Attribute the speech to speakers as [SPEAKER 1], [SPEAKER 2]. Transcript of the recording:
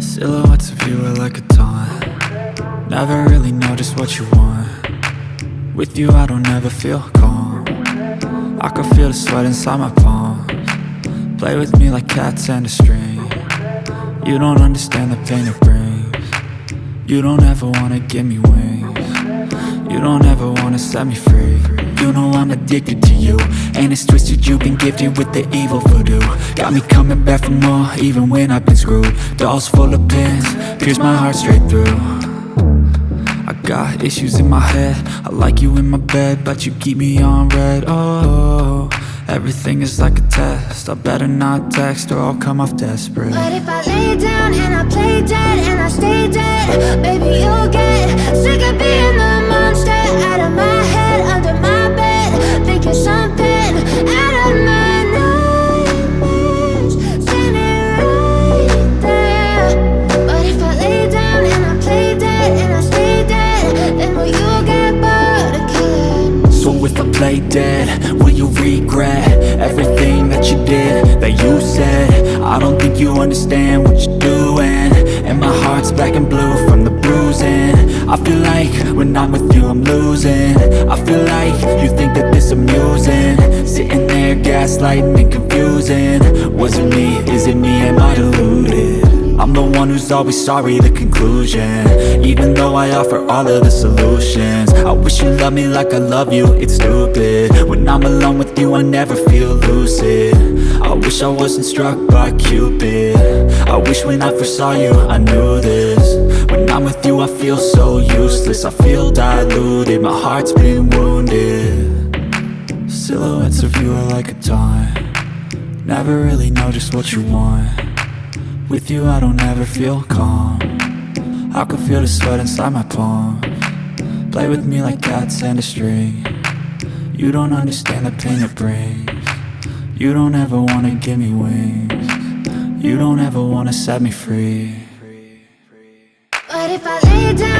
[SPEAKER 1] Silhouettes of you are like a taunt. Never really know just what you want. With you I don't ever feel calm. I can feel the sweat inside my palms. Play with me like cats and a string. You don't understand the pain it brings. You don't ever wanna give me wings. You don't ever wanna set me free. You know I'm addicted to you, and it's twisted, you've been gifted with the evil voodoo. Got me coming back for more, even when I've been screwed. Dolls full of pins, pierce my heart straight through. I got issues in my head, I like you in my bed, but you keep me on red. Oh, everything is like a test, I better not text or I'll come off desperate.
[SPEAKER 2] But if I lay down and I play dead and I stay dead, baby you'll get sick of being the monster out of my head, under my bed, thinking something out of my nightmares, standing right there. But if I lay down and I play dead and I stay dead, then will you get bored of killing me?
[SPEAKER 1] So if I play dead, will you regret everything that you did, that you said? I don't think you understand what you're doing, and my heart's black and blue from the bruising. I feel like when I'm with you I'm losing. I feel like you think that this amusing, sitting there gaslighting and confusing. Was it me? Is it me? Am I deluded? I'm the one who's always sorry, the conclusion, even though I offer all of the solutions. I wish you loved me like I love you, it's stupid. When I'm alone with you I never feel lucid. I wish I wasn't struck by Cupid. I wish when I first saw you I knew this. When I'm with you I feel so useless, I feel diluted, my heart's been wounded. Silhouettes of you are like a taunt. Never really know just what you want. With you I don't ever feel calm. I can feel the sweat inside my palms. Play with me like cats and a string. You don't understand the pain it brings. You don't ever wanna give me wings. You don't ever wanna set me free.
[SPEAKER 2] But if I lay down